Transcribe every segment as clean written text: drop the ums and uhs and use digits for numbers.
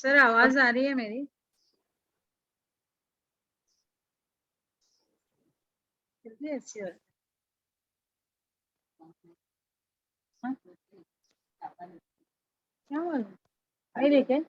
Sir आवाज आ रही है मेरी? कितनी अच्छी है। हाँ? क्या बोल आई लेके हाँ।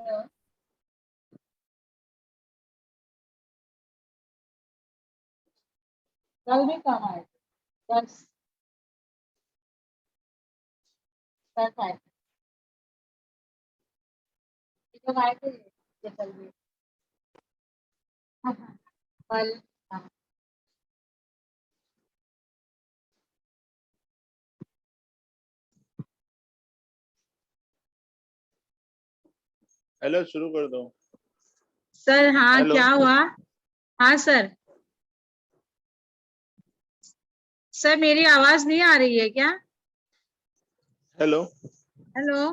हेलो। कल भी काम आए थे। 10 आए थे। ये लोग आए थे ये कल भी। हाँ, हाँ, कल हाँ। हेलो, शुरू कर दो। सर हाँ हेलो। क्या हुआ? हाँ सर। सर मेरी आवाज नहीं आ रही है क्या? हेलो। हेलो।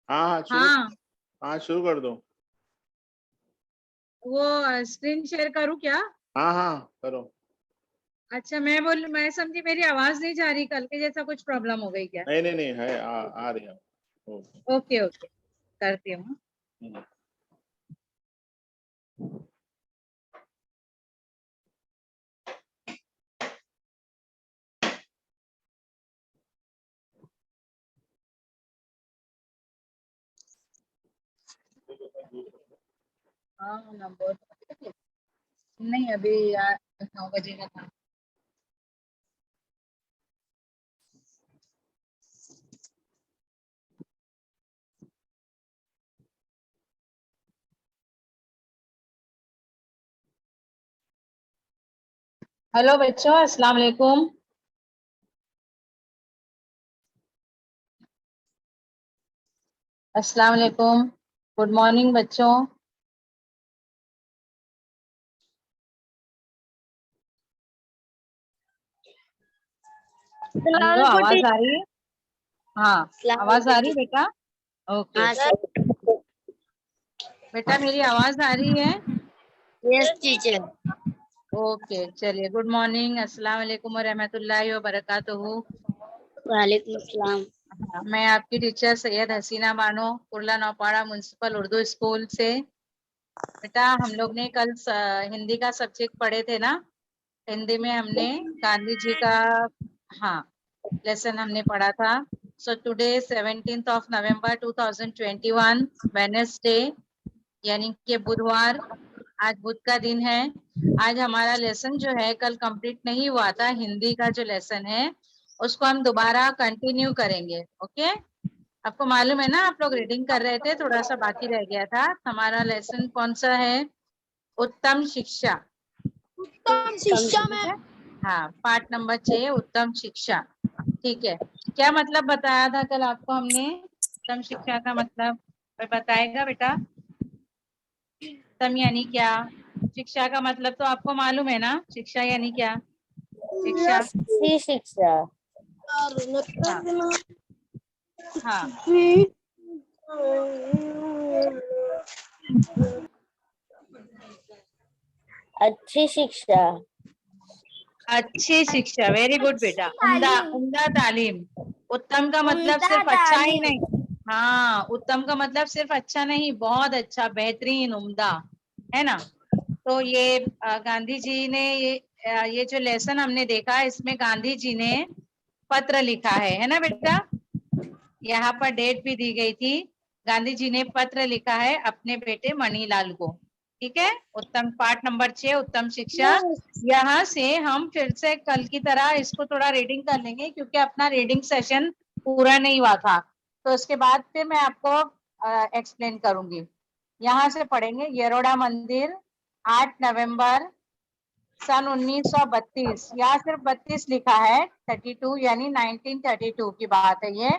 हाँ हाँ, शुरू। हाँ हाँ, शुरू कर दो। वो स्क्रीन शेयर करूँ क्या? हाँ हाँ, करो। अच्छा मैं समझी मेरी आवाज नहीं जा रही, कल के जैसा कुछ प्रॉब्लम हो गई क्या? नहीं नहीं नहीं, है आ रही है। ओके। ओके ओके, करती हूँ। हम्म। हाँ नंबर नहीं, अभी 9 बजे का था। हेलो बच्चों, अस्सलाम वालेकुम। अस्सलाम वालेकुम, गुड मॉर्निंग बच्चों। हेलो, आवाज आ रही है? हाँ, आवाज आ रही है बेटा? ओके। हाँ सर। बेटा मेरी आवाज आ रही है? Yes teacher. ओके चलिए, गुड मॉर्निंग, अस्सलाम वालेकुम व रहमतुल्लाहि व बरकातुहू। वालेकुम अस्सलाम। हाँ, मैं आपकी टीचर सैयद हसीना बानो, कुर्ला नौपाड़ा म्युनिसिपल उर्दू स्कूल से। बेटा हम लोग ने कल हिंदी का सब्जेक्ट पढ़े थे ना। हिंदी में हमने गांधी जी का हाँ लेसन हमने पढ़ा था। So today 17th of November 2021 Wednesday, यानी कि बुधवार। आज बुध का दिन है। आज हमारा लेसन जो है कल कंप्लीट नहीं हुआ था, हिंदी का जो लेसन है उसको हम दोबारा कंटिन्यू करेंगे। ओके, आपको मालूम है ना, आप लोग रीडिंग कर रहे थे, थोड़ा सा बाकी रह गया था। हमारा लेसन कौन सा है? उत्तम शिक्षा। उत्तम शिक्षा में। ठीक है, हाँ, पार्ट नंबर 6 उत्तम शिक्षा। ठीक है, क्या मतलब बताया था कल आपको हमने? उत्तम शिक्षा का मतलब कोई बताएगा बेटा? उत्तम यानी क्या? शिक्षा का मतलब तो आपको मालूम है ना, शिक्षा यानी क्या? शिक्षा अच्छी शिक्षा। हाँ हाँ अच्छी शिक्षा। अच्छी शिक्षा, वेरी गुड बेटा, उम्दा उम्दा तालीम। उत्तम का मतलब उम्दा सिर्फ अच्छा ही तालीम। नहीं, हाँ उत्तम का मतलब सिर्फ अच्छा नहीं, बहुत अच्छा, बेहतरीन, उम्दा, है ना। तो ये गांधी जी ने ये जो लेसन हमने देखा, इसमें गांधी जी ने पत्र लिखा है ना बेटा? यहाँ पर डेट भी दी गई थी। गांधी जी ने पत्र लिखा है अपने बेटे मणिलाल को। ठीक है, उत्तम पार्ट नंबर 6 उत्तम शिक्षा। यहाँ से हम फिर से कल की तरह इसको थोड़ा रीडिंग कर लेंगे, क्योंकि अपना रीडिंग सेशन पूरा नहीं हुआ था। तो उसके बाद फिर मैं आपको एक्सप्लेन करूंगी। यहाँ से पढ़ेंगे। यरोड़ा मंदिर 8 नवंबर सन 1932, यहाँ सिर्फ 32 लिखा है, 32 यानी 1932 की बात है ये।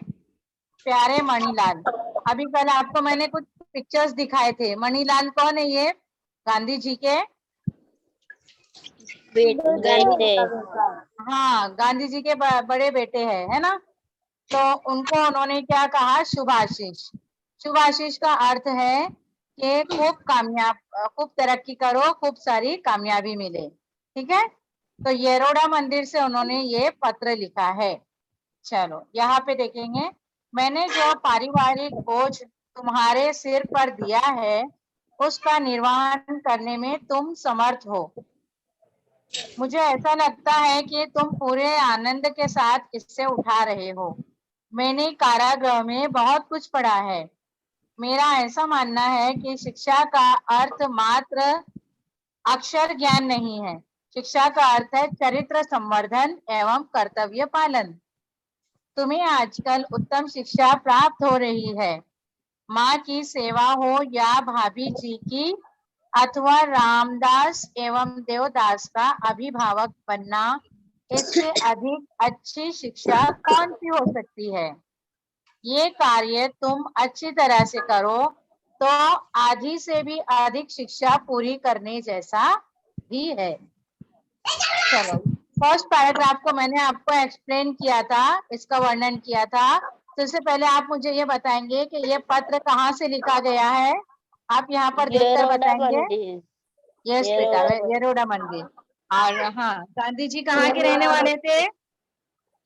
प्यारे मणिलाल, अभी कल आपको मैंने कुछ पिक्चर्स दिखाए थे। मणिलाल कौन है ये? गांधी जी के बेटे। हाँ, गांधी जी के बड़े बेटे हैं, है ना। तो उनको उन्होंने क्या कहा? शुभाशीष। शुभाशीष का अर्थ है कि खूब तरक्की करो, खूब सारी कामयाबी मिले। ठीक है, तो येरोडा मंदिर से उन्होंने ये पत्र लिखा है। चलो यहाँ पे देखेंगे, मैंने जो पारिवारिक बोझ तुम्हारे सिर पर दिया है उसका निर्वहन करने में तुम समर्थ हो। मुझे ऐसा लगता है कि तुम पूरे आनंद के साथ इससे उठा रहे हो। मैंने कारागृह में बहुत कुछ पढ़ा है। मेरा ऐसा मानना है कि शिक्षा का अर्थ मात्र अक्षर ज्ञान नहीं है। शिक्षा का अर्थ है चरित्र संवर्धन एवं कर्तव्य पालन। तुम्हें आजकल उत्तम शिक्षा प्राप्त हो रही है। माँ की सेवा हो या भाभी जी की, अथवा रामदास एवं देवदास का अभिभावक बनना, इससे अधिक अच्छी शिक्षा कौन सी हो सकती है। ये कार्य तुम अच्छी तरह से करो तो आधी से भी अधिक शिक्षा पूरी करने जैसा ही है। चलो, फर्स्ट पैराग्राफ को मैंने आपको एक्सप्लेन किया था, इसका वर्णन किया था। तो इससे पहले आप मुझे ये बताएंगे कि ये पत्र कहाँ से लिखा गया है? आप यहाँ पर देखकर बताएंगे। यस बेटा, येरोडा मंदिर। और हाँ, गांधी जी कहाँ के रहने वाले थे?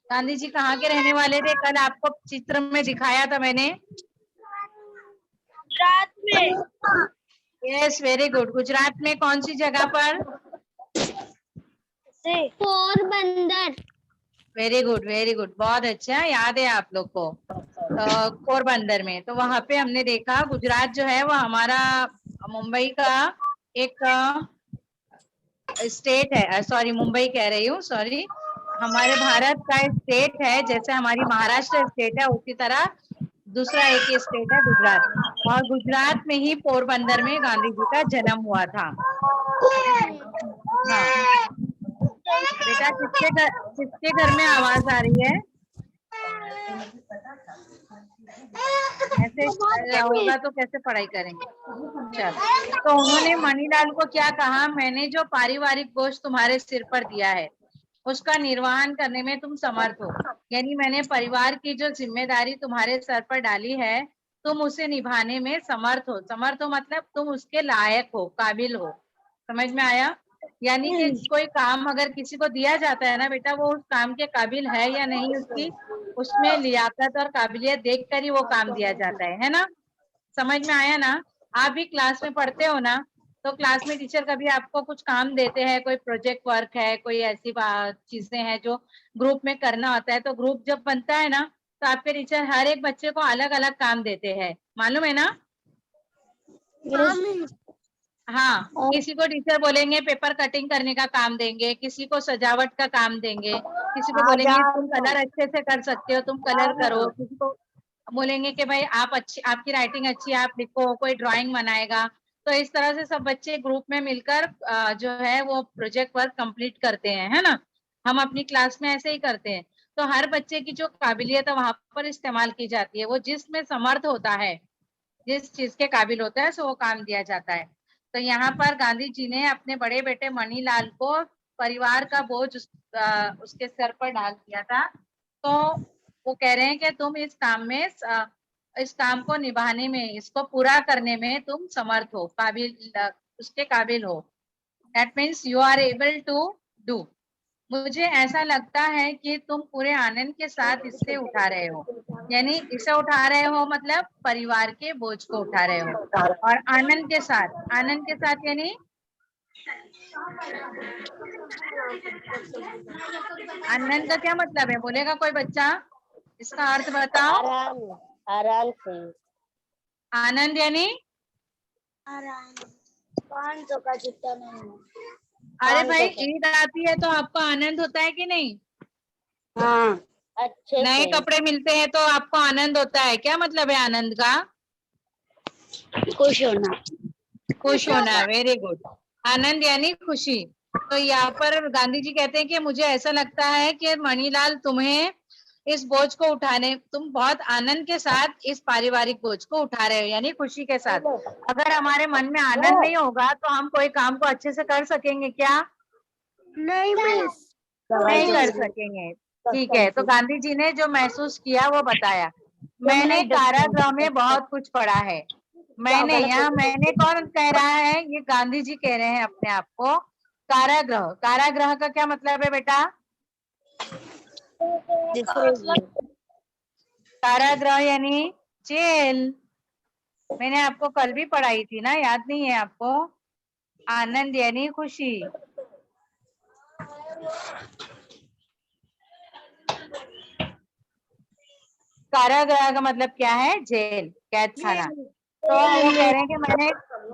गांधी जी कहाँ के रहने वाले थे? कल आपको चित्र में दिखाया था मैंने। गुजरात में। Yes, very good. गुजरात में कौन सी जगह पर? Porbandar. Very good, very good, बहुत अच्छा, याद है आप लोग को। पोरबंदर में, तो वहां पे हमने देखा, गुजरात जो है वो हमारा मुंबई का एक स्टेट है। सॉरी, मुंबई कह रही हूँ, सॉरी। हमारे भारत का स्टेट है, जैसे हमारी महाराष्ट्र स्टेट है उसी तरह दूसरा एक स्टेट है गुजरात। और गुजरात में ही पोरबंदर में गांधी जी का जन्म हुआ था। हाँ बेटा, किसके घर में आवाज आ रही है? ऐसे होगा तो कैसे पढ़ाई करेंगे। चलो, तो उन्होंने मणिलाल को क्या कहा? मैंने जो पारिवारिक बोझ तुम्हारे सिर पर दिया है उसका निर्वहन करने में तुम समर्थ हो। यानी मैंने परिवार की जो जिम्मेदारी तुम्हारे सर पर डाली है, तुम उसे निभाने में समर्थ हो। समर्थ हो मतलब तुम उसके लायक हो, काबिल हो। समझ में आया? यानी कि कोई काम अगर किसी को दिया जाता है ना बेटा, वो उस काम के काबिल है या नहीं, उसमें लियाकत और काबिलियत देखकर ही वो काम दिया जाता है ना। समझ में आया ना? आप भी क्लास में पढ़ते हो ना, तो क्लास में टीचर कभी आपको कुछ काम देते हैं, कोई प्रोजेक्ट वर्क है, कोई ऐसी चीजें हैं जो ग्रुप में करना होता है, तो ग्रुप जब बनता है ना, तो आपके टीचर हर एक बच्चे को अलग अलग काम देते हैं, मालूम है ना? हाँ, किसी को टीचर बोलेंगे पेपर कटिंग करने का काम देंगे, किसी को सजावट का काम देंगे, किसी को बोलेंगे तुम कलर अच्छे से कर सकते हो, तुम कलर करो, किसी को बोलेंगे कि भाई आपकी राइटिंग अच्छी है, आप लिखो, कोई ड्राइंग बनाएगा। तो इस तरह से सब बच्चे ग्रुप में मिलकर जो है वो प्रोजेक्ट वर्क कंप्लीट करते हैं, है ना। हम अपनी क्लास में ऐसे ही करते हैं। तो हर बच्चे की जो काबिलियत है वहां पर इस्तेमाल की जाती है, वो जिसमें समर्थ होता है, जिस चीज के काबिल होता है, सो वो काम दिया जाता है। तो यहाँ पर गांधी जी ने अपने बड़े बेटे मणिलाल को परिवार का बोझ उसके सर पर डाल दिया था। तो वो कह रहे हैं कि तुम इस काम को निभाने में, इसको पूरा करने में तुम समर्थ हो, उसके काबिल हो। That means you are able to do. मुझे ऐसा लगता है कि तुम पूरे आनंद के साथ इससे उठा रहे हो। यानी इसे उठा रहे हो मतलब परिवार के बोझ को उठा रहे हो। और आनंद के साथ यानी आनंद का क्या मतलब है? बोलेगा कोई बच्चा? इसका अर्थ बताओ। आराम, आराम से। आनंद यानी आराम। 500 का जूता नहीं। अरे भाई, ईद आती है तो आपको आनंद होता है कि नहीं? हाँ, अच्छे नए से। कपड़े मिलते हैं तो आपको आनंद होता है। क्या मतलब है आनंद का? खुश होना। खुश होना। Very good. आनंद यानी खुशी। तो यहाँ पर गांधी जी कहते हैं कि मुझे ऐसा लगता है कि मणिलाल तुम्हें इस बोझ को उठाने, तुम बहुत आनंद के साथ इस पारिवारिक बोझ को उठा रहे हो, यानी खुशी के साथ। अगर हमारे मन में आनंद नहीं होगा तो हम कोई काम को अच्छे से कर सकेंगे क्या? नहीं मिस, नहीं कर सकेंगे। ठीक है, तो गांधी जी ने जो महसूस किया वो बताया। मैंने कारागृह में बहुत कुछ पढ़ा है। मैंने, यहाँ मैंने कौन कह रहा है? ये गांधी जी कह रहे हैं अपने आप को। कारागृह, कारागृह का क्या मतलब है बेटा? कारागृह यानी जेल। मैंने आपको कल भी पढ़ाई थी ना, याद नहीं है आपको? आनंद यानी खुशी। कारागृह का मतलब क्या है? जेल, कैद खाना। तो वो कह रहे हैं कि मैंने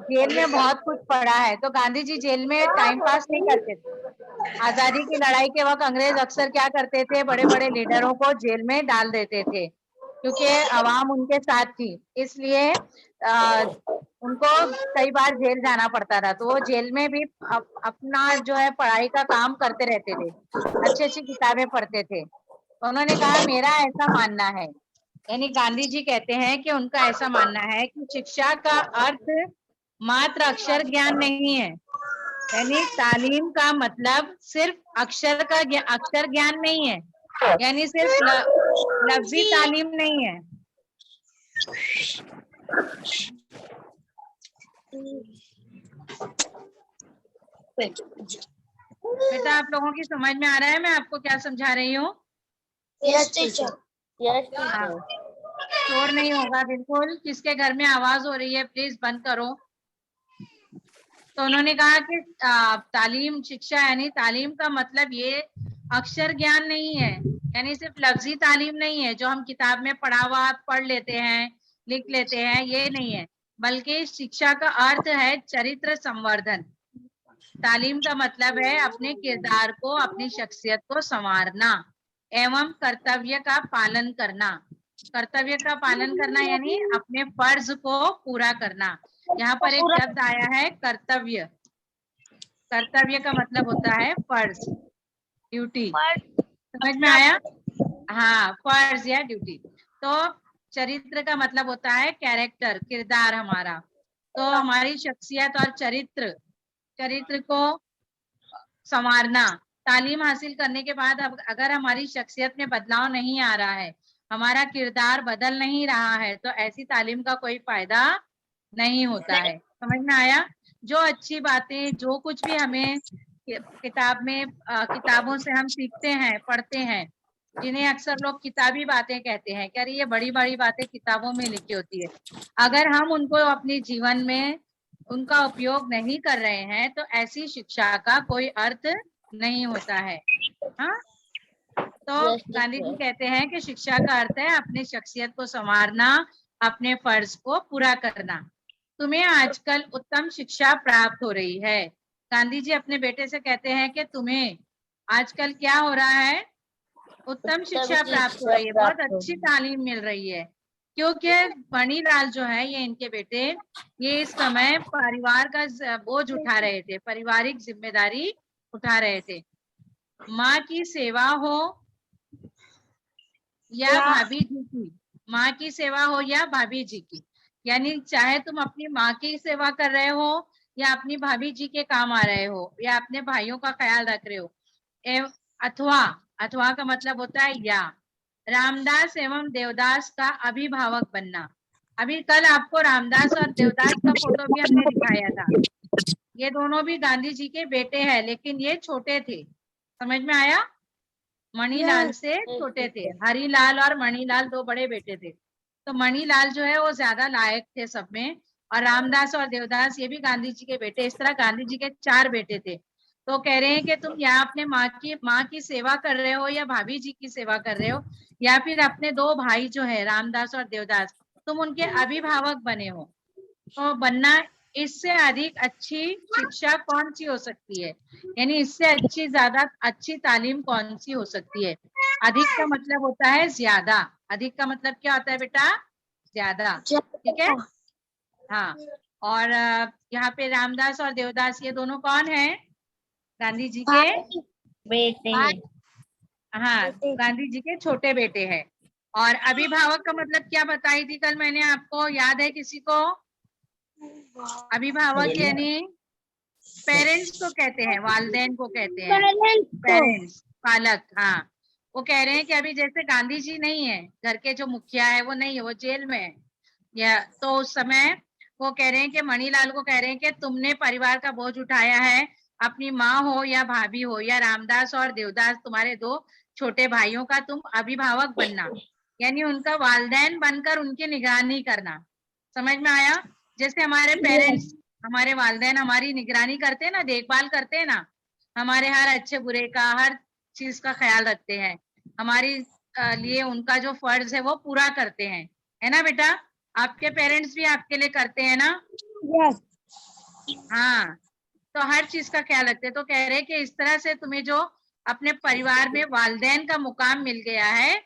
जेल में बहुत कुछ पढ़ा है। तो गांधी जी जेल में टाइम पास नहीं करते थे। आजादी की लड़ाई के वक्त अंग्रेज अक्सर क्या करते थे? बड़े बड़े लीडरों को जेल में डाल देते थे, क्योंकि अवाम उनके साथ थी, इसलिए उनको कई बार जेल जाना पड़ता था। तो वो जेल में भी अपना जो है पढ़ाई का काम करते रहते थे, अच्छी अच्छी किताबें पढ़ते थे। उन्होंने कहा मेरा ऐसा मानना है, यानी गांधी जी कहते हैं कि उनका ऐसा मानना है कि शिक्षा का अर्थ मात्र अक्षर ज्ञान नहीं है, यानी तालीम का मतलब सिर्फ अक्षर ज्ञान नहीं है, यानी सिर्फ लफ्जी तालीम नहीं है। बेटा आप लोगों की समझ में आ रहा है मैं आपको क्या समझा रही हूँ? यस टीचर, यस हाँ, टीचर। शोर नहीं होगा बिल्कुल। किसके घर में आवाज हो रही है प्लीज बंद करो। तो उन्होंने कहा कि तालीम, शिक्षा यानी तालीम का मतलब ये अक्षर ज्ञान नहीं है, यानी सिर्फ लफ्जी तालीम नहीं है जो हम किताब में पढ़ा हुआ पढ़ लेते हैं, लिख लेते हैं, ये नहीं है। बल्कि शिक्षा का अर्थ है चरित्र संवर्धन। तालीम का मतलब है अपने किरदार को, अपनी शख्सियत को संवारना एवं कर्तव्य का पालन करना। कर्तव्य का पालन करना यानी अपने फर्ज को पूरा करना। यहाँ पर एक शब्द आया है कर्तव्य। कर्तव्य का मतलब होता है फर्ज, ड्यूटी। समझ में आया? हाँ, फर्ज या ड्यूटी। तो चरित्र का मतलब होता है कैरेक्टर, किरदार हमारा। तो हमारी शख्सियत और चरित्र को संवारना। तालीम हासिल करने के बाद अगर हमारी शख्सियत में बदलाव नहीं आ रहा है, हमारा किरदार बदल नहीं रहा है, तो ऐसी तालीम का कोई फायदा नहीं होता है। समझ में आया? जो अच्छी बातें, जो कुछ भी हमें किताब में किताबों से हम सीखते हैं, पढ़ते हैं, जिन्हें अक्सर लोग किताबी बातें कहते हैं, कह रही ये बड़ी बड़ी बातें किताबों में लिखी होती है, अगर हम उनको अपने जीवन में उनका उपयोग नहीं कर रहे हैं तो ऐसी शिक्षा का कोई अर्थ नहीं होता है। हाँ, तो गांधी जी कहते हैं कि शिक्षा का अर्थ है अपनी शख्सियत को संवारना, अपने फर्ज को पूरा करना। तुम्हें आजकल उत्तम शिक्षा प्राप्त हो रही है। गांधी जी अपने बेटे से कहते हैं कि तुम्हें आजकल क्या हो रहा है? उत्तम शिक्षा प्राप्त हो रही है, बहुत अच्छी तालीम मिल रही है। क्योंकि मणिलाल जो है, ये इनके बेटे, ये इस समय परिवार का बोझ उठा रहे थे, पारिवारिक जिम्मेदारी उठा रहे थे। माँ की सेवा हो या भाभी जी की, माँ की सेवा हो या भाभी जी की, यानी चाहे तुम अपनी माँ की सेवा कर रहे हो या अपनी भाभी जी के काम आ रहे हो या अपने भाइयों का ख्याल रख रहे हो, अथवा, अथवा का मतलब होता है या, रामदास एवं देवदास का अभिभावक बनना। अभी कल आपको रामदास और देवदास का फोटो भी हमने दिखाया था। ये दोनों भी गांधी जी के बेटे हैं, लेकिन ये छोटे थे। समझ में आया? मणिलाल से छोटे थे। हरिलाल और मणिलाल दो बड़े बेटे थे। तो मणिलाल जो है वो ज्यादा लायक थे सब में, और रामदास और देवदास ये भी गांधी जी के बेटे। इस तरह गांधी जी के 4 बेटे थे। तो कह रहे हैं कि तुम यहाँ अपने माँ की सेवा कर रहे हो या भाभी जी की सेवा कर रहे हो, या फिर अपने 2 भाई जो है रामदास और देवदास, तुम उनके अभिभावक बने हो। तो बनना, इससे अधिक अच्छी शिक्षा कौन सी हो सकती है, यानी इससे अच्छी, ज्यादा अच्छी तालीम कौन सी हो सकती है? अधिक का मतलब होता है ज्यादा। अधिक का मतलब क्या होता है बेटा? ज्यादा। ठीक है? हाँ। और यहाँ पे रामदास और देवदास ये दोनों कौन है? गांधी जी के बेटे हाँ, गांधी जी के छोटे बेटे हैं। और अभिभावक का मतलब क्या बताई थी कल मैंने आपको, याद है किसी को? अभिभावक यानी पेरेंट्स को कहते हैं, वालिदैन को कहते हैं, पेरेंट्स, पालक। हाँ, वो कह रहे हैं कि अभी जैसे गांधी जी नहीं है, घर के जो मुखिया है वो नहीं है, वो जेल में है, या तो उस समय वो कह रहे हैं कि मणिलाल को कह रहे हैं कि तुमने परिवार का बोझ उठाया है, अपनी माँ हो या भाभी हो या रामदास और देवदास तुम्हारे दो छोटे भाइयों का तुम अभिभावक बनना, यानी उनका वालिदैन बनकर उनकी निगरानी करना। समझ में आया? जैसे हमारे पेरेंट्स, हमारे वालिदैन हमारी निगरानी करते हैं ना, देखभाल करते हैं ना, हमारे हर अच्छे बुरे का, हर चीज का ख्याल रखते हैं, हमारी लिए उनका जो फर्ज है वो पूरा करते हैं, है ना बेटा? आपके पेरेंट्स भी आपके लिए करते हैं ना? यस हाँ, तो हर चीज का ख्याल रखते हैं। तो कह रहे हैं कि इस तरह से तुम्हें जो अपने परिवार में वालिदैन का मुकाम मिल गया है,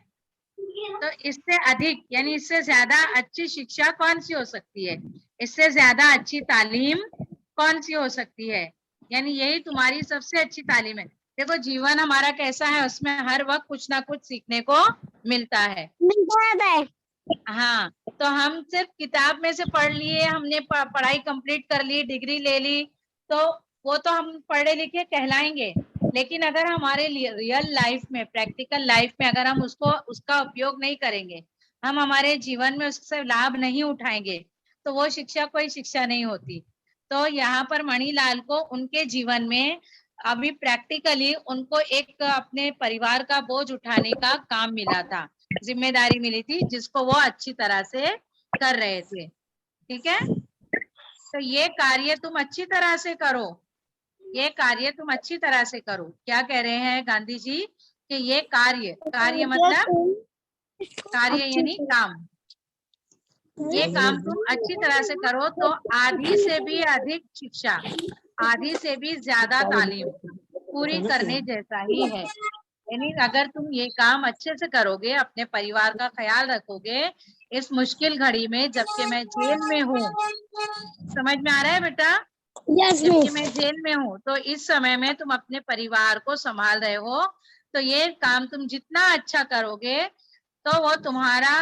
तो इससे अधिक यानी इससे ज्यादा अच्छी शिक्षा कौन सी हो सकती है, इससे ज्यादा अच्छी तालीम कौन सी हो सकती है? यानी यही तुम्हारी सबसे अच्छी तालीम है। देखो जीवन हमारा कैसा है, उसमें हर वक्त कुछ ना कुछ सीखने को मिलता है। हाँ, तो हम सिर्फ किताब में से पढ़ लिए, हमने पढ़ाई कंप्लीट कर ली, डिग्री ले ली, तो वो तो हम पढ़े लिखे कहलाएंगे, लेकिन अगर हमारे रियल लाइफ में, प्रैक्टिकल लाइफ में अगर हम उसका उपयोग नहीं करेंगे, हम हमारे जीवन में उससे लाभ नहीं उठाएंगे, तो वो शिक्षा कोई शिक्षा नहीं होती। तो यहाँ पर मणिलाल को उनके जीवन में अभी प्रैक्टिकली उनको एक अपने परिवार का बोझ उठाने का काम मिला था, जिम्मेदारी मिली थी, जिसको वो अच्छी तरह से कर रहे थे। ठीक है, तो ये कार्य तुम अच्छी तरह से करो, ये कार्य तुम अच्छी तरह से करो। क्या कह रहे हैं गांधी जी कि ये कार्य, कार्य मतलब कार्य यानी काम, ये काम तुम अच्छी तरह से करो तो आधी से भी अधिक शिक्षा, आधी से भी ज्यादा तालीम पूरी करने जैसा ही है। यानी अगर तुम ये काम अच्छे से करोगे, अपने परिवार का ख्याल रखोगे इस मुश्किल घड़ी में, जबकि मैं जेल में हूँ, समझ में आ रहा है बेटा? जबकि मैं जेल में हूँ, तो इस समय में तुम अपने परिवार को संभाल रहे हो, तो ये काम तुम जितना अच्छा करोगे तो वो तुम्हारा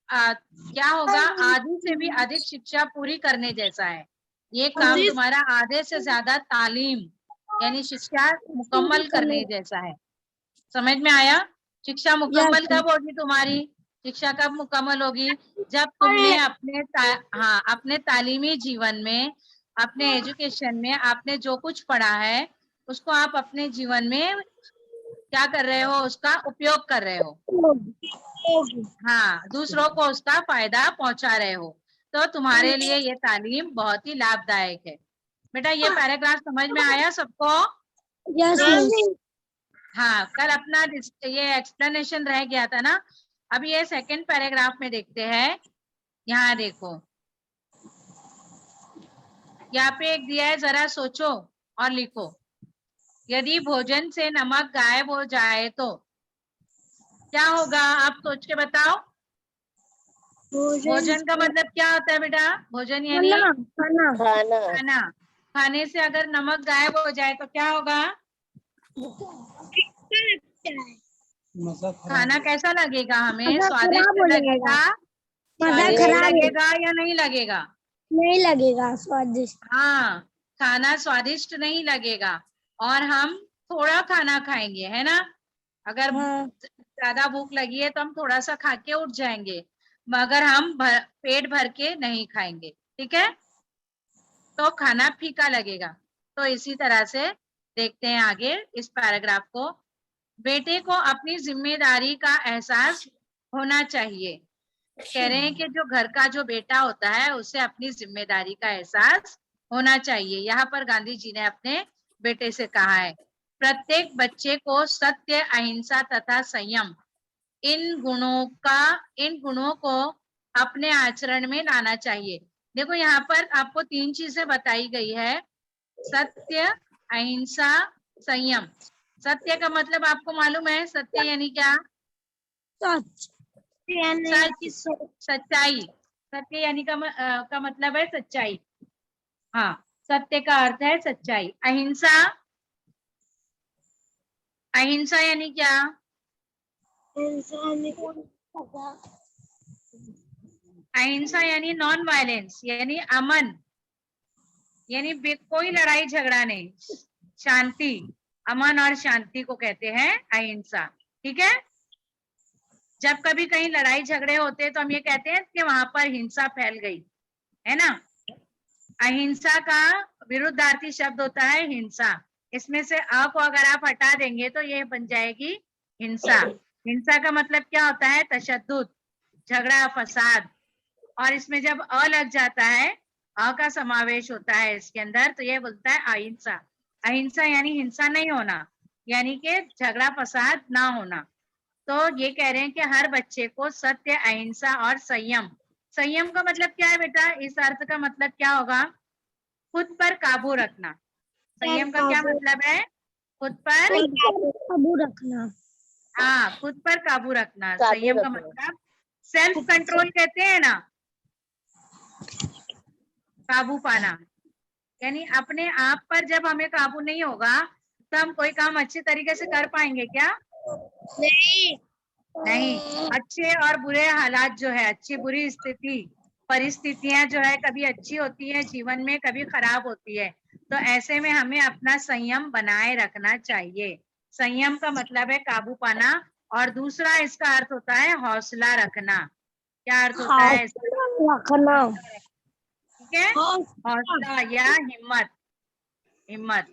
क्या होगा, आधी से भी अधिक शिक्षा पूरी करने जैसा है। ये काम तुम्हारा आधे से ज्यादा तालीम यानी शिक्षा मुकम्मल करने जैसा है। समझ में आया? शिक्षा मुकम्मल कब होगी तुम्हारी? शिक्षा कब मुकम्मल होगी? जब तुमने अपने तालीमी जीवन में, अपने एजुकेशन में आपने जो कुछ पढ़ा है उसको आप अपने जीवन में क्या कर रहे हो, उसका उपयोग कर रहे हो, हाँ, दूसरों को उसका फायदा पहुंचा रहे हो, तो तुम्हारे लिए ये तालीम बहुत ही लाभदायक है। बेटा ये पैराग्राफ समझ में आया सबको? हाँ, कल अपना ये एक्सप्लेनेशन रह गया था ना, अब ये सेकंड पैराग्राफ में देखते हैं। यहाँ देखो, यहाँ पे एक दिया है, जरा सोचो और लिखो। यदि भोजन से नमक गायब हो जाए तो क्या होगा, आप सोच के बताओ। भोजन का मतलब क्या होता है बेटा? भोजन यानी खाना। खाने से अगर नमक गायब हो जाए तो क्या होगा? खाना कैसा लगेगा हमें? स्वादिष्ट लगेगा, स्वादिष्ट लगेगा या नहीं लगेगा? नहीं लगेगा स्वादिष्ट। हाँ, खाना स्वादिष्ट नहीं लगेगा और हम थोड़ा खाना खाएंगे, है ना? अगर ज्यादा भूख लगी है तो हम थोड़ा सा खा के उठ जाएंगे, मगर हम पेट भर के नहीं खाएंगे, ठीक है? तो खाना फीका लगेगा। तो इसी तरह से देखते हैं आगे इस पैराग्राफ को। बेटे को अपनी जिम्मेदारी का एहसास होना चाहिए। कह रहे हैं कि जो घर का जो बेटा होता है उसे अपनी जिम्मेदारी का एहसास होना चाहिए। यहाँ पर गांधी जी ने अपने बेटे से कहा है, प्रत्येक बच्चे को सत्य, अहिंसा तथा संयम इन गुणों को अपने आचरण में लाना चाहिए। देखो यहाँ पर आपको 3 चीजें बताई गई है, सत्य, अहिंसा, संयम। सत्य का मतलब आपको मालूम है, सत्य यानी क्या? सच, सच्चाई। सत्य यानी का मतलब है सच्चाई। हाँ, सत्य का अर्थ है सच्चाई। अहिंसा, अहिंसा यानी क्या? अहिंसा यानी नॉन वायलेंस, यानी अमन, यानी कोई लड़ाई झगड़ा नहीं, शांति, अमन और शांति को कहते हैं अहिंसा। ठीक है, जब कभी कहीं लड़ाई झगड़े होते हैं तो हम ये कहते हैं कि वहां पर हिंसा फैल गई, है ना। अहिंसा का विरुद्धार्थी शब्द होता है हिंसा। इसमें से अ को अगर आप हटा देंगे तो ये बन जाएगी हिंसा। हिंसा का मतलब क्या होता है? तशद्दुद, झगड़ा, फसाद। और इसमें जब अ लग जाता है, अ का समावेश होता है इसके अंदर, तो ये बोलता है अहिंसा। अहिंसा यानी हिंसा नहीं होना, यानी कि झगड़ा फसाद ना होना। तो ये कह रहे हैं कि हर बच्चे को सत्य, अहिंसा और संयम। संयम का मतलब क्या है बेटा? इस अर्थ का मतलब क्या होगा? खुद पर काबू रखना। संयम का क्या मतलब है? खुद पर काबू रखना। हाँ, खुद पर काबू रखना। संयम का मतलब सेल्फ कंट्रोल कहते हैं ना, काबू पाना। यानी अपने आप पर जब हमें काबू नहीं होगा तो हम कोई काम अच्छे तरीके से कर पाएंगे क्या? नहीं। नहीं। अच्छे और बुरे हालात जो है, अच्छी बुरी स्थिति, परिस्थितियां जो है, कभी अच्छी होती है जीवन में, कभी खराब होती है। तो ऐसे में हमें अपना संयम बनाए रखना चाहिए। संयम का मतलब है काबू पाना। और दूसरा इसका अर्थ होता है हौसला रखना। क्या अर्थ होता है इसका? रखना। ठीक है, हौसला या हिम्मत। हिम्मत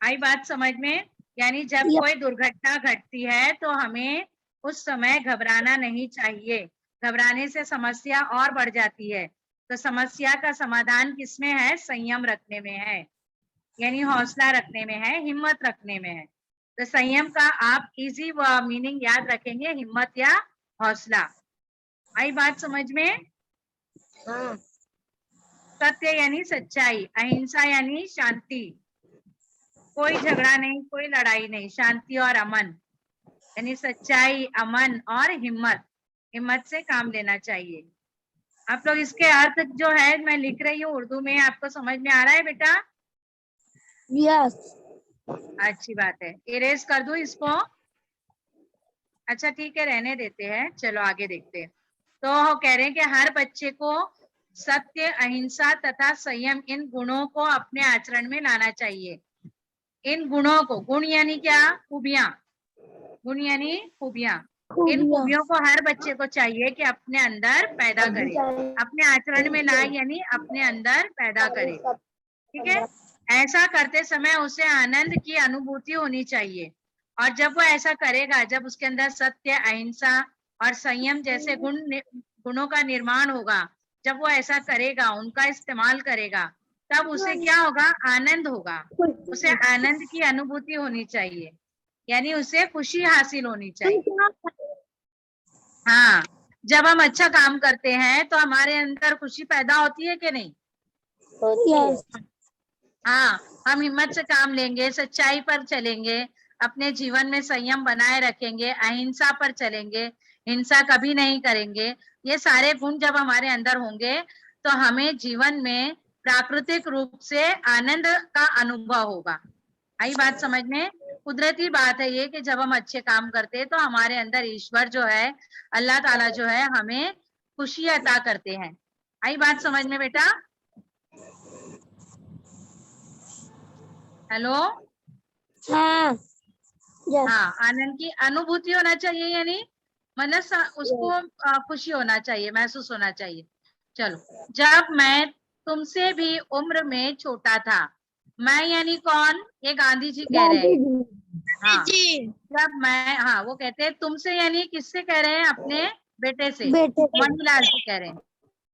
आई बात समझ में? यानी जब कोई दुर्घटना घटती है तो हमें उस समय घबराना नहीं चाहिए। घबराने से समस्या और बढ़ जाती है। तो समस्या का समाधान किसमें है? संयम रखने में है, यानी हौसला रखने में है, हिम्मत रखने में है। तो संयम का आप इजी मीनिंग याद रखेंगे, हिम्मत या हौसला। आई बात समझ में? हाँ। सत्य यानी सच्चाई, अहिंसा यानी शांति, कोई झगड़ा नहीं, कोई लड़ाई नहीं, शांति और अमन, यानी सच्चाई, अमन और हिम्मत। हिम्मत से काम लेना चाहिए। आप लोग इसके अर्थ जो है मैं लिख रही हूँ उर्दू में, आपको समझ में आ रहा है बेटा? यस। अच्छी बात है। इरेज कर दूं इसको? अच्छा ठीक है, रहने देते हैं, चलो आगे देखते हैं। तो कह रहे हैं कि हर बच्चे को सत्य, अहिंसा तथा संयम, इन गुणों को अपने आचरण में लाना चाहिए। इन गुणों को, गुण यानी क्या? खूबियां। गुण यानी खूबियां। इन खूबियों को हर बच्चे को चाहिए कि अपने अंदर पैदा करे, अपने आचरण में लाए, यानी अपने अंदर पैदा करे। ठीक है, ऐसा करते समय उसे आनंद की अनुभूति होनी चाहिए। और जब वो ऐसा करेगा, जब उसके अंदर सत्य, अहिंसा और संयम जैसे गुणों का निर्माण होगा, जब वो ऐसा करेगा, उनका इस्तेमाल करेगा, तब उसे क्या होगा? आनंद होगा। उसे आनंद की अनुभूति होनी चाहिए, यानी उसे खुशी हासिल होनी चाहिए। हाँ, जब हम अच्छा काम करते हैं तो हमारे अंदर खुशी पैदा होती है कि नहीं? हाँ, हम हिम्मत से काम लेंगे, सच्चाई पर चलेंगे, अपने जीवन में संयम बनाए रखेंगे, अहिंसा पर चलेंगे, हिंसा कभी नहीं करेंगे। ये सारे गुण जब हमारे अंदर होंगे तो हमें जीवन में प्राकृतिक रूप से आनंद का अनुभव होगा। आई बात समझ में? कुदरती बात है ये कि जब हम अच्छे काम करते हैं तो हमारे अंदर ईश्वर जो है, अल्लाह ताला जो है, हमें खुशी अता करते हैं। आई बात समझ में बेटा? हेलो? हाँ। हाँ, आनंद की अनुभूति होना चाहिए, यानी मतलब उसको खुशी होना चाहिए, महसूस होना चाहिए। चलो, जब मैं तुमसे भी उम्र में छोटा था। मैं यानी कौन? ये गांधी जी कह रहे हैं। हाँ, जब मैं, हाँ वो कहते हैं तुमसे, यानी किससे कह रहे हैं? अपने बेटे से, मणिलाल से कह रहे हैं।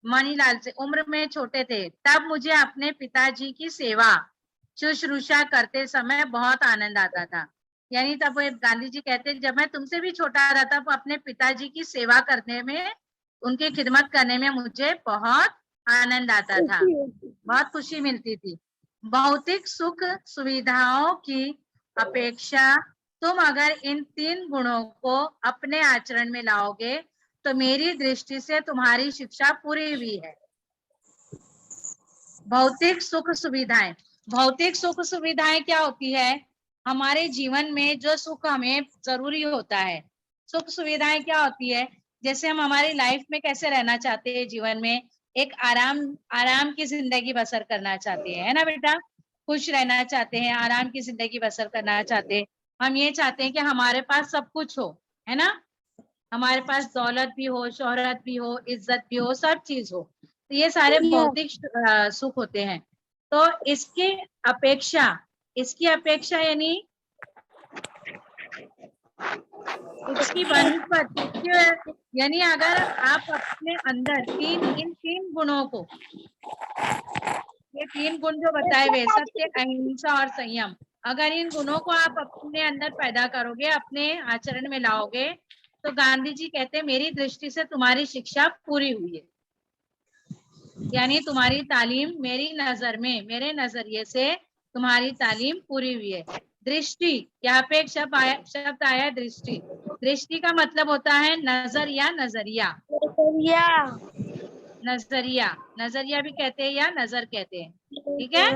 मणिलाल से उम्र में छोटे थे, तब मुझे अपने पिताजी की सेवा शुश्रूषा करते समय बहुत आनंद आता था। यानी तब गांधी जी कहते हैं जब मैं तुमसे भी छोटा था तब अपने पिताजी की सेवा करने में, उनकी खिदमत करने में मुझे बहुत आनंद आता था, बहुत खुशी मिलती थी। भौतिक सुख सुविधाओं की अपेक्षा तुम अगर इन 3 गुणों को अपने आचरण में लाओगे तो मेरी दृष्टि से तुम्हारी शिक्षा पूरी हुई है। भौतिक सुख सुविधाएं, भौतिक सुख सुविधाएं क्या होती है? हमारे जीवन में जो सुख हमें जरूरी होता है, सुख सुविधाएं क्या होती है, जैसे हम हमारी लाइफ में कैसे रहना चाहते हैं, जीवन में एक आराम की जिंदगी बसर करना चाहते हैं, है ना बेटा, खुश रहना चाहते हैं, आराम की जिंदगी बसर करना चाहते हैं। हम ये चाहते हैं कि हमारे पास सब कुछ हो, है ना, हमारे पास दौलत भी हो, शोहरत भी हो, इज्जत भी हो, सब चीज हो। तो ये सारे भौतिक सुख होते हैं। तो इसकी अपेक्षा यानी इसकी बनस्पत यानी अगर आप अपने अंदर इन तीन गुणों को, ये तीन गुण जो बताए हुए सत्य, अहिंसा और संयम, अगर इन गुणों को आप अपने अंदर पैदा करोगे, अपने आचरण में लाओगे, तो गांधी जी कहते हैं मेरी दृष्टि से तुम्हारी शिक्षा पूरी हुई है। यानी तुम्हारी तालीम मेरी नजर में, मेरे नजरिए से तुम्हारी तालीम पूरी हुई है। दृष्टि, यहाँ पे एक शब्द आया दृष्टि। दृष्टि का मतलब होता है नजर या नजरिया। नजरिया, नजरिया भी कहते हैं या नजर कहते हैं, ठीक है।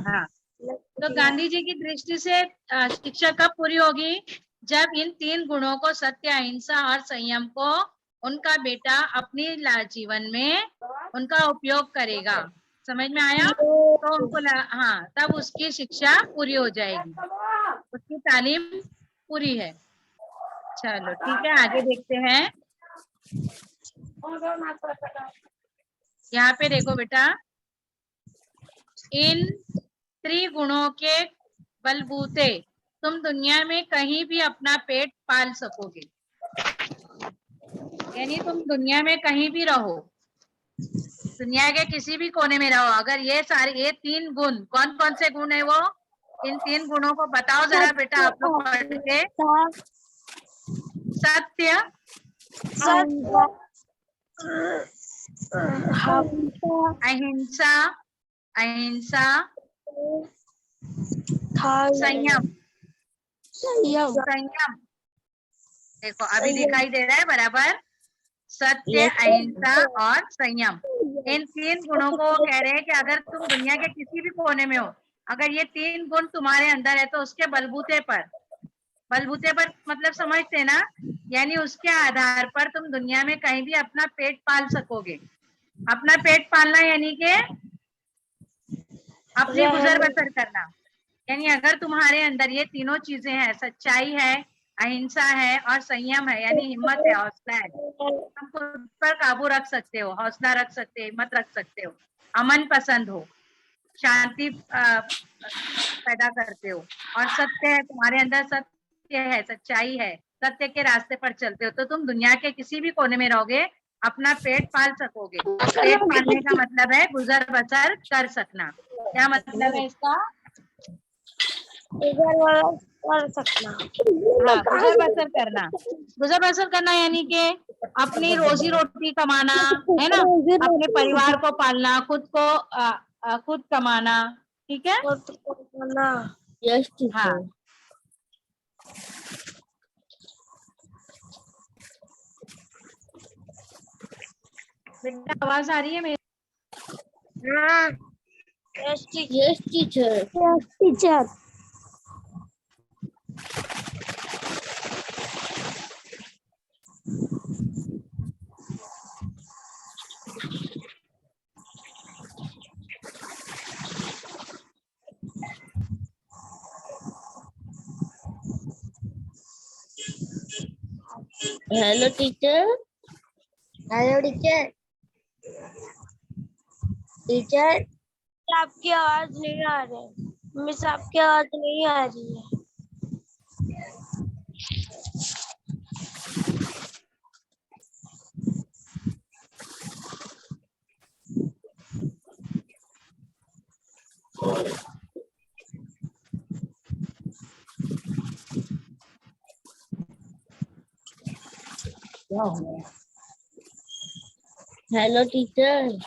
हाँ, तो गांधी जी की दृष्टि से शिक्षा कब पूरी होगी, जब इन तीन गुणों को, सत्य, अहिंसा और संयम को, उनका बेटा अपनी जीवन में उनका उपयोग करेगा। समझ में आया? तो उनको हाँ, तब उसकी शिक्षा पूरी हो जाएगी, उसकी तालीम पूरी है। चलो ठीक है, आगे देखते हैं। यहाँ पे देखो बेटा, इन त्रिगुणों के बलबूते तुम दुनिया में कहीं भी अपना पेट पाल सकोगे। यानी तुम दुनिया में कहीं भी रहो, दुनिया के किसी भी कोने में रहो, अगर ये तीन गुण, कौन कौन से गुण है वो, इन तीन गुणों को बताओ जरा बेटा आप लोग पढ़ के। सत्य, अहिंसा, अहिंसा, संयम, संयम। देखो अभी दिखाई दे रहा है बराबर, सत्य, अहिंसा और संयम। इन तीन गुणों को कह रहे हैं कि अगर तुम दुनिया के किसी भी कोने में हो, अगर ये तीन गुण तुम्हारे अंदर है, तो उसके बलबूते पर मतलब समझते हैं ना, यानी उसके आधार पर तुम दुनिया में कहीं भी अपना पेट पाल सकोगे। अपना पेट पालना यानी कि अपनी गुजर बसर करना। यानी अगर तुम्हारे अंदर ये तीनों चीजें हैं, सच्चाई है, अहिंसा है और संयम है, यानी हिम्मत है, हौसला है, तुम खुद पर काबू रख सकते हो, हौसला रख सकते हो, हिम्मत रख सकते हो, अमन पसंद हो, शांति पैदा करते हो, और सत्य है तुम्हारे अंदर, सत्य है, सच्चाई है, सत्य के रास्ते पर चलते हो, तो तुम दुनिया के किसी भी कोने में रहोगे, अपना पेट पाल सकोगे। पेट पालने का मतलब है गुजर बसर कर सकना। क्या मतलब है इसका? कर सकना। हाँ, गुजर बसर करना। गुजर बसर करना यानी कि अपनी रोजी रोटी कमाना, है ना, अपने परिवार को पालना, खुद को खुद कमाना, ठीक है। यस हाँ, बेटा आवाज आ रही है मेरी? Yes teacher. Yes teacher. Hello teacher. Hello teacher. Teacher आपकी आवाज नहीं आ रही है, मिस आपकी आवाज नहीं आ रही है। Hello teacher.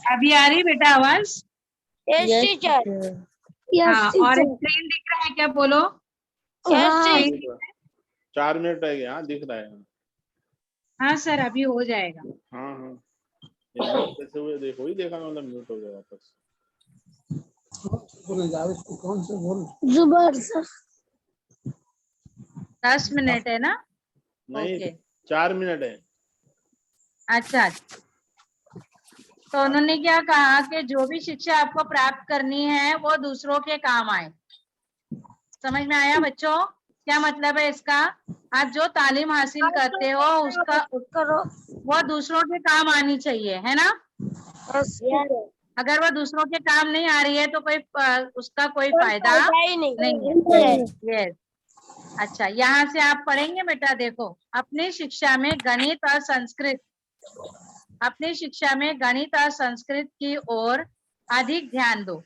अभी आ रही बेटा आवाज? Yes teacher. हाँ, और स्क्रीन दिख रहा है क्या, बोलो? यस 4 मिनट रह गए। हाँ दिख रहा है। हाँ सर, अभी हो जाएगा। हाँ हाँ, ये म्यूट कैसे हुए देखो, ही देखा मतलब म्यूट हो गया वापस। जुबर सर। 10 मिनट है ना? नहीं, ओके, 4 मिनट है। अच्छा। तो उन्होंने क्या कहा कि जो भी शिक्षा आपको प्राप्त करनी है वो दूसरों के काम आए। समझ में आया बच्चों? क्या मतलब है इसका? आप जो तालीम हासिल करते हो उसका करो। वो दूसरों के काम आनी चाहिए, है ना? yes, अगर वो दूसरों के काम नहीं आ रही है तो कोई उसका कोई कोई फायदा फायदा ही नहीं है। है। यस। अच्छा, यहाँ से आप पढ़ेंगे बेटा, देखो, अपनी शिक्षा में गणित और संस्कृत, अपनी शिक्षा में गणित और संस्कृत की ओर अधिक ध्यान दो।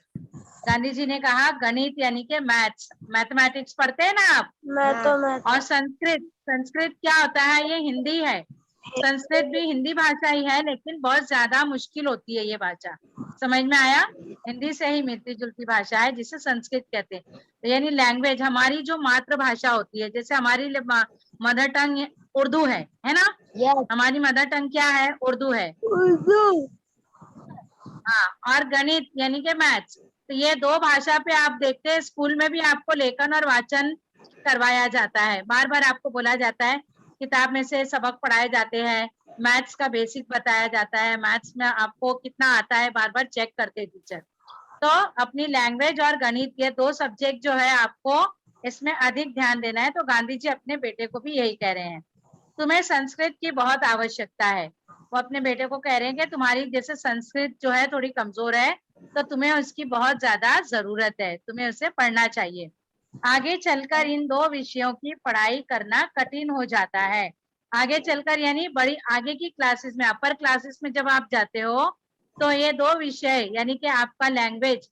गांधी जी ने कहा गणित यानी कि मैथ्स, मैथमेटिक्स पढ़ते हैं ना आप? मैं और संस्कृत, संस्कृत क्या होता है? ये हिंदी है। संस्कृत भी हिंदी भाषा ही है, लेकिन बहुत ज्यादा मुश्किल होती है ये भाषा। समझ में आया? हिंदी से ही मिलती जुलती भाषा है जिसे संस्कृत कहते हैं। तो यानी लैंग्वेज, हमारी जो मातृभाषा होती है, जैसे हमारी मदर टंग उर्दू है ना? हमारी मदर टंग क्या है? उर्दू है। हाँ, और गणित यानी कि मैथ्स। तो ये दो भाषा पे आप देखते हैं स्कूल में भी आपको लेखन और वाचन करवाया जाता है। बार बार आपको बोला जाता है, किताब में से सबक पढ़ाए जाते हैं, मैथ्स का बेसिक बताया जाता है, मैथ्स में आपको कितना आता है बार बार चेक करते टीचर। तो अपनी लैंग्वेज और गणित, ये दो सब्जेक्ट जो है आपको इसमें अधिक ध्यान देना है। तो गांधी जी अपने बेटे को भी यही कह रहे हैं, तुम्हें संस्कृत की बहुत आवश्यकता है। वो अपने बेटे को कह रहे हैं कि तुम्हारी जैसे संस्कृत जो है थोड़ी कमजोर है, तो तुम्हें उसकी बहुत ज्यादा जरूरत है, तुम्हें उसे पढ़ना चाहिए। आगे चलकर इन दो विषयों की पढ़ाई करना कठिन हो जाता है। आगे चलकर यानी बड़ी आगे की क्लासेस में, अपर क्लासेस में जब आप जाते हो, तो ये दो विषय यानी कि आपका लैंग्वेज,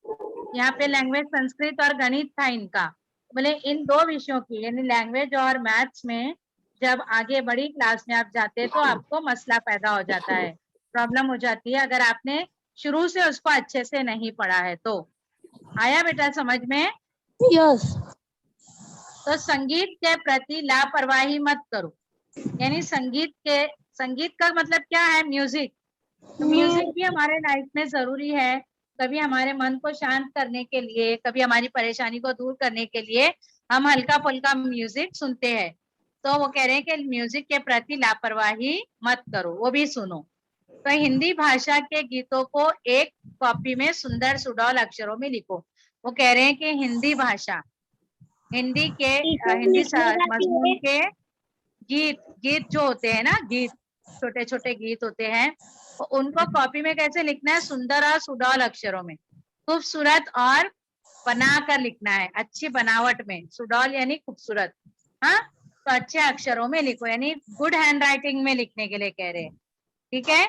यहाँ पे लैंग्वेज संस्कृत और गणित था इनका, बोले इन दो विषयों की यानी लैंग्वेज और मैथ्स में जब आगे बड़ी क्लास में आप जाते हैं तो आपको मसला पैदा हो जाता है, प्रॉब्लम हो जाती है, अगर आपने शुरू से उसको अच्छे से नहीं पढ़ा है तो। आया बेटा समझ में? यस। तो संगीत के प्रति लापरवाही मत करो। यानी संगीत का मतलब क्या है? म्यूजिक। तो म्यूजिक भी हमारे लाइफ में जरूरी है। कभी हमारे मन को शांत करने के लिए, कभी हमारी परेशानी को दूर करने के लिए हम हल्का फुल्का म्यूजिक सुनते हैं। तो वो कह रहे हैं कि म्यूजिक के प्रति लापरवाही मत करो, वो भी सुनो। तो हिंदी भाषा के गीतों को एक कॉपी में सुंदर सुडौल अक्षरों में लिखो। वो कह रहे हैं कि हिंदी भाषा, हिंदी मजमून के गीत जो होते हैं ना, गीत, छोटे छोटे गीत होते हैं, तो उनको कॉपी में कैसे लिखना है? सुंदर और सुडौल अक्षरों में, खूबसूरत और बना कर लिखना है, अच्छी बनावट में। सुडौल यानी खूबसूरत, हाँ, तो अच्छे अक्षरों में लिखो, यानी गुड हैंड राइटिंग में लिखने के लिए कह रहे हैं। ठीक है?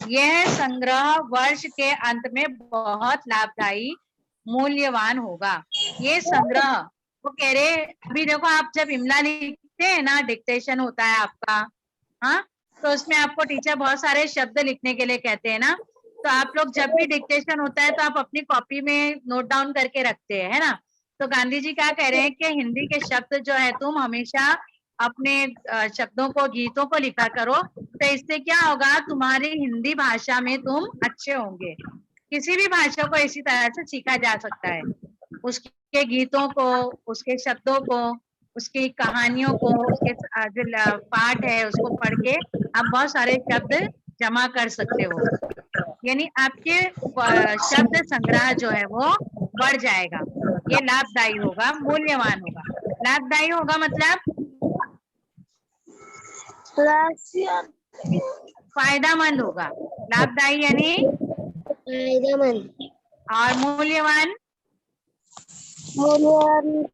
यह संग्रह वर्ष के अंत में बहुत लाभदायी मूल्यवान होगा। ये संग्रह, वो कह रहे, अभी देखो आप जब इमला लिखते हैं ना, डिक्टेशन होता है आपका, हाँ, तो उसमें आपको टीचर बहुत सारे शब्द लिखने के लिए कहते हैं ना, तो आप लोग जब भी डिक्टेशन होता है तो आप अपनी कॉपी में नोट डाउन करके रखते हैं, है ना? तो गांधी जी क्या कह रहे हैं कि हिंदी के शब्द जो है तुम हमेशा अपने शब्दों को, गीतों को लिखा करो, तो इससे क्या होगा? तुम्हारी हिंदी भाषा में तुम अच्छे होंगे। किसी भी भाषा को इसी तरह से सीखा जा सकता है, उसके गीतों को, उसके शब्दों को, उसकी कहानियों को, उसके जो पाठ है उसको पढ़ के आप बहुत सारे शब्द जमा कर सकते हो, यानी आपके शब्द संग्रह जो है वो बढ़ जाएगा। ये लाभदायी होगा, मूल्यवान होगा। लाभदायी होगा मतलब फायदामंद होगा। लाभदायी यानी फायदेमंद। और मूल्यवान, मूल्यवान